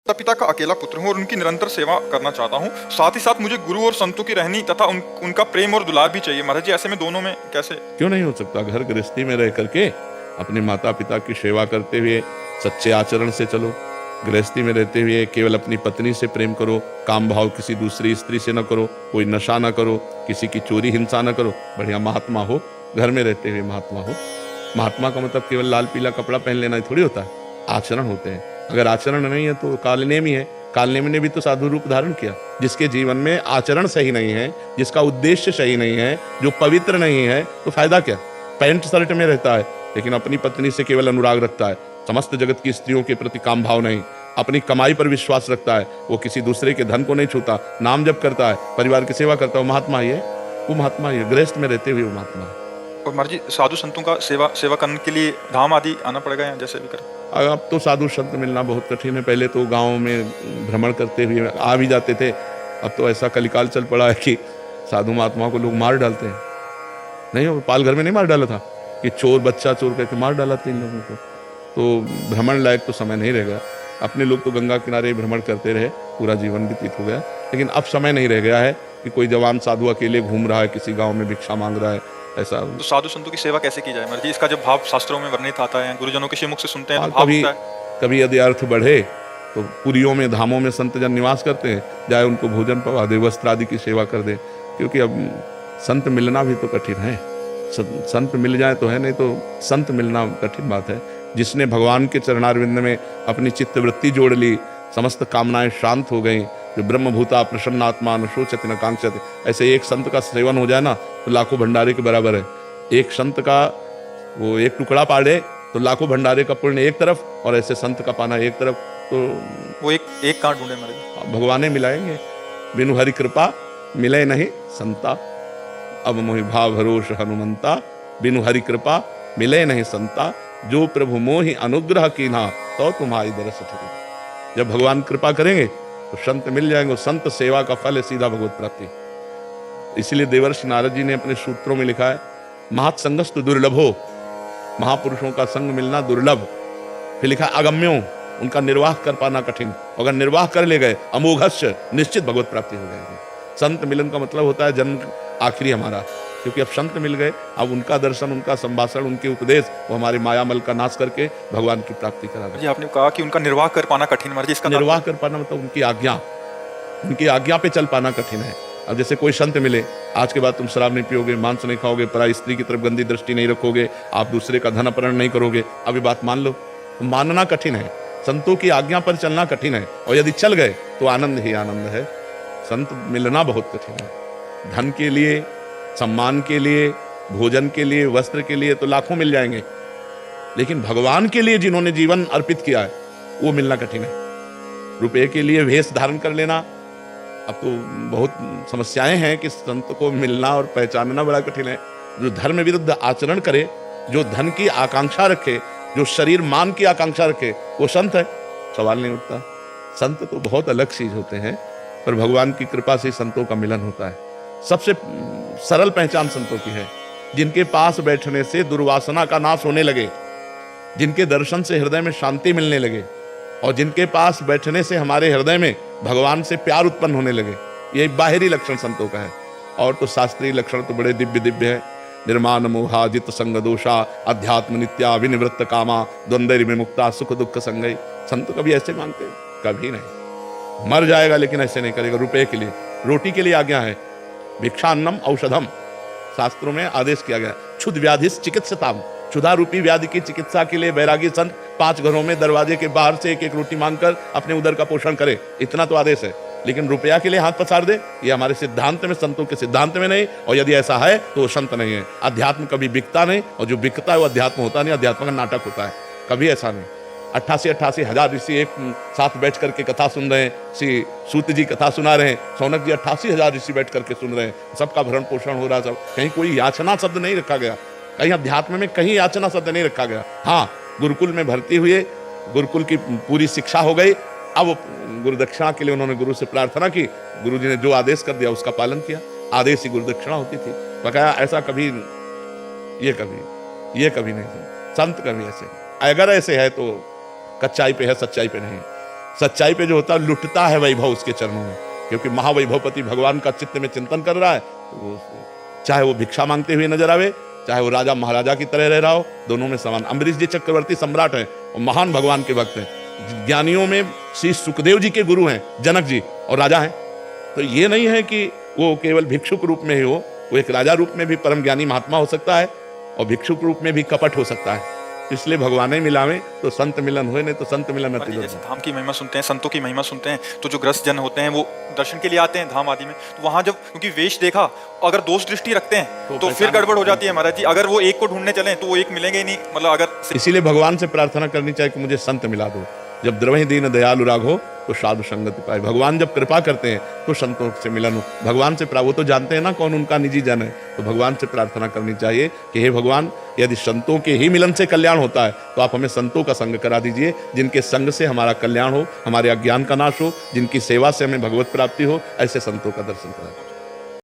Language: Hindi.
पिता का अकेला पुत्र हूँ और उनकी निरंतर सेवा करना चाहता हूँ। साथ ही साथ मुझे गुरु और संतों की रहनी तथा उनका प्रेम और दुलार भी चाहिए। महाराज जी, ऐसे में दोनों में कैसे? क्यों नहीं हो सकता? घर गृहस्थी में रह करके अपने माता पिता की सेवा करते हुए सच्चे आचरण से चलो। गृहस्थी में रहते हुए केवल अपनी पत्नी से प्रेम करो, काम भाव किसी दूसरी स्त्री से न करो, कोई नशा न करो, किसी की चोरी हिंसा न करो, बढ़िया महात्मा हो। घर में रहते हुए महात्मा हो। महात्मा का मतलब केवल लाल पीला कपड़ा पहन लेना ही थोड़ी होता है, आचरण होते हैं। अगर आचरण नहीं है तो कालनेमी है। कालनेमी ने भी तो साधु रूप धारण किया। जिसके जीवन में आचरण सही नहीं है, जिसका उद्देश्य सही नहीं है, जो पवित्र नहीं है, तो फायदा क्या? पैंट शर्ट में रहता है लेकिन अपनी पत्नी से केवल अनुराग रखता है, समस्त जगत की स्त्रियों के प्रति काम भाव नहीं, अपनी कमाई पर विश्वास रखता है, वो किसी दूसरे के धन को नहीं छूता, नाम जप करता है, परिवार की सेवा करता है, वो महात्मा ही है। वो महात्मा ही है, गृहस्थ में रहते हुए वो महात्मा है। और महाराज जी, साधु संतों का सेवा करने के लिए धाम आदि आना पड़ेगा या जैसे भी करें? अब तो साधु संत मिलना बहुत कठिन है। पहले तो गाँव में भ्रमण करते हुए आ भी जाते थे। अब तो ऐसा कलिकाल चल पड़ा है कि साधु महात्माओं को लोग मार डालते हैं। नहीं हो, पालघर में नहीं मार डाला था कि चोर बच्चा चोर करके मार डाला 3 लोगों को। तो भ्रमण लायक तो समय नहीं रह गया। अपने लोग तो गंगा किनारे भ्रमण करते रहे, पूरा जीवन व्यतीत हो गया। लेकिन अब समय नहीं रह गया है कि कोई जवान साधु अकेले घूम रहा है, किसी गाँव में भिक्षा मांग रहा है, ऐसा। तो साधु संतों की सेवा कैसे की जाए महाराज जी? इसका जब भाव शास्त्रों में वर्णित आता है, गुरुजनों के श्रीमुख से सुनते हैं तो भाव होता है। कभी यदि अर्थ बढ़े तो पुरियों में धामों में संत जन निवास करते हैं, जाए उनको भोजन पवा दे, वस्त्र आदि की सेवा कर दे। क्योंकि अब संत मिलना भी तो कठिन है। संत मिल जाए तो है, नहीं तो संत मिलना कठिन बात है। जिसने भगवान के चरणारविंद में अपनी चित्तवृत्ति जोड़ ली, समस्त कामनाएं शांत हो गई, जो ब्रह्मभूता प्रसन्नात्मा न शोचति न कांक्षति, ऐसे एक संत का सेवन हो जाए ना तो लाखों भंडारे के बराबर है। एक संत का वो एक टुकड़ा पाड़े तो लाखों भंडारे का पुण्य एक तरफ, और ऐसे संत का पाना एक तरफ। तो वो एक कांट ढूंढे महाराज, भगवान मिलाएंगे। बिनु हरि कृपा मिले नहीं संता, अब मोहि भाव भरोस हनुमंता, बिनु हरि कृपा मिले नहीं संता, जो प्रभु मोहि अनुग्रह कीन्हा तो तुम्हारी दरस ठगी। जब भगवान कृपा करेंगे तो संत मिल जाएंगे। संत सेवा का फल है सीधा भगवत प्राप्ति। इसीलिए देवर्षि नारद जी ने अपने सूत्रों में लिखा है, महत्संगस्तु दुर्लभो, महापुरुषों का संग मिलना दुर्लभ। फिर लिखा अगम्यो, उनका निर्वाह कर पाना कठिन। अगर निर्वाह कर ले गए अमोघस्य, निश्चित भगवत प्राप्ति हो जाएगी। संत मिलन का मतलब होता है जन्म आखिरी हमारा, क्योंकि अब संत मिल गए, अब उनका दर्शन, उनका संभाषण, उनके उपदेश वो हमारे मायामल का नाश करके भगवान की प्राप्ति करा दें। जी आपने कहा कि उनका निर्वाह कर पाना कठिन, महाराज इसका निर्वाह कर पाना मतलब उनकी आज्ञा पे चल पाना कठिन है। अब जैसे कोई संत मिले, आज के बाद तुम शराब नहीं पियोगे, मांस नहीं खाओगे, पराई स्त्री की तरफ गंदी दृष्टि नहीं रखोगे, आप दूसरे का धन अपहरण नहीं करोगे, अब ये बात मान लो। तो मानना कठिन है, संतों की आज्ञा पर चलना कठिन है, और यदि चल गए तो आनंद ही आनंद है। संत मिलना बहुत कठिन है। धन के लिए, सम्मान के लिए, भोजन के लिए, वस्त्र के लिए तो लाखों मिल जाएंगे, लेकिन भगवान के लिए जिन्होंने जीवन अर्पित किया है वो मिलना कठिन है। रुपए के लिए वेश धारण कर लेना, अब तो बहुत समस्याएं हैं कि संत को मिलना और पहचानना बड़ा कठिन है। जो धर्म विरुद्ध आचरण करे, जो धन की आकांक्षा रखे, जो शरीर मान की आकांक्षा रखे, वो संत है? सवाल नहीं उठता। संत तो बहुत अलग चीज होते हैं, पर भगवान की कृपा से संतों का मिलन होता है। सबसे सरल पहचान संतों की है, जिनके पास बैठने से दुर्वासना का नाश होने लगे, जिनके दर्शन से हृदय में शांति मिलने लगे, और जिनके पास बैठने से हमारे हृदय में भगवान से प्यार उत्पन्न होने लगे। ये बाहरी लक्षण संतों का है। और तो शास्त्रीय लक्षण तो बड़े दिव्य दिव्य है। निर्माण मोहा जित संग दोषा, अध्यात्म नित्या विनिवृत्त कामा, द्वंद्व विमुक्ता सुख दुख संगई। संत कभी ऐसे मांगते? कभी नहीं। मर जाएगा लेकिन ऐसे नहीं करेगा। रुपए के लिए, रोटी के लिए आज्ञा है। भिक्षा अन्नम औषधम, शास्त्रों में आदेश किया गया। क्षुध व्याधिस चिकित्सताम, क्षुधा रूपी व्याधि की चिकित्सा के लिए वैरागी संत 5 घरों में दरवाजे के बाहर से एक एक रोटी मांगकर अपने उदर का पोषण करे, इतना तो आदेश है। लेकिन रुपया के लिए हाथ पसार दे, ये हमारे सिद्धांत में, संतों के सिद्धांत में नहीं। और यदि ऐसा है तो वो संत नहीं है। अध्यात्म कभी बिकता नहीं, और जो बिकता है वो अध्यात्म होता नहीं, अध्यात्म का नाटक होता है। कभी ऐसा नहीं। 88 हजार ऋषि एक साथ बैठ करके कथा सुन रहे हैं। श्री सूत जी कथा सुना रहे हैं, शौनक जी 88,000 ऋषि बैठ करके सुन रहे हैं। सबका भरण पोषण हो रहा है। सब कहीं कोई याचना शब्द नहीं रखा गया, कहीं अध्यात्म में कहीं याचना शब्द नहीं रखा गया। हाँ, गुरुकुल में भर्ती हुए, गुरुकुल की पूरी शिक्षा हो गई। अब गुरुदक्षिणा के लिए उन्होंने गुरु से प्रार्थना की, गुरु जी ने जो आदेश कर दिया उसका पालन किया। आदेश ही गुरुदक्षिणा होती थी। बकाया ऐसा कभी ये कभी नहीं। संत कभी ऐसे, अगर ऐसे है तो कच्चाई पे है, सच्चाई पे नहीं। सच्चाई पे जो होता है लुटता है वैभव उसके चरणों में, क्योंकि महावैभवपति भगवान का चित्त में चिंतन कर रहा है। तो चाहे वो भिक्षा मांगते हुए नजर आवे, चाहे वो राजा महाराजा की तरह रह रहा हो, दोनों में समान। अम्बरीश जी चक्रवर्ती सम्राट हैं और महान भगवान के भक्त हैं। ज्ञानियों में श्री सुखदेव जी के गुरु हैं जनक जी, और राजा हैं। तो ये नहीं है कि वो केवल भिक्षुक रूप में ही हो, वो एक राजा रूप में भी परम ज्ञानी महात्मा हो सकता है और भिक्षुक रूप में भी कपट हो सकता है। इसलिए भगवान ही मिलावे तो संत मिलन हुए, नहीं तो संत मिलन अति जैसे धाम की महिमा सुनते हैं, संतों की महिमा सुनते हैं, तो जो ग्रस्त जन होते हैं वो दर्शन के लिए आते हैं धाम आदि में, तो वहां जब क्योंकि वेश देखा, अगर दोष दृष्टि रखते हैं तो फिर गड़बड़ हो जाती है महाराज जी। अगर वो एक को ढूंढने चलें तो वो एक मिलेंगे ही नहीं, मतलब अगर इसीलिए भगवान से प्रार्थना करनी चाहिए कि मुझे संत मिला दो। जब द्रवहि दीन दयालु राघो तो साधु संगति पाए। भगवान जब कृपा करते हैं तो संतों से मिलन हो, भगवान से वो तो जानते हैं ना कौन उनका निजी जन है, तो भगवान से प्रार्थना करनी चाहिए कि हे भगवान, यदि संतों के ही मिलन से कल्याण होता है तो आप हमें संतों का संग करा दीजिए, जिनके संग से हमारा कल्याण हो, हमारे अज्ञान का नाश हो, जिनकी सेवा से हमें भगवत प्राप्ति हो, ऐसे संतों का दर्शन कराएं।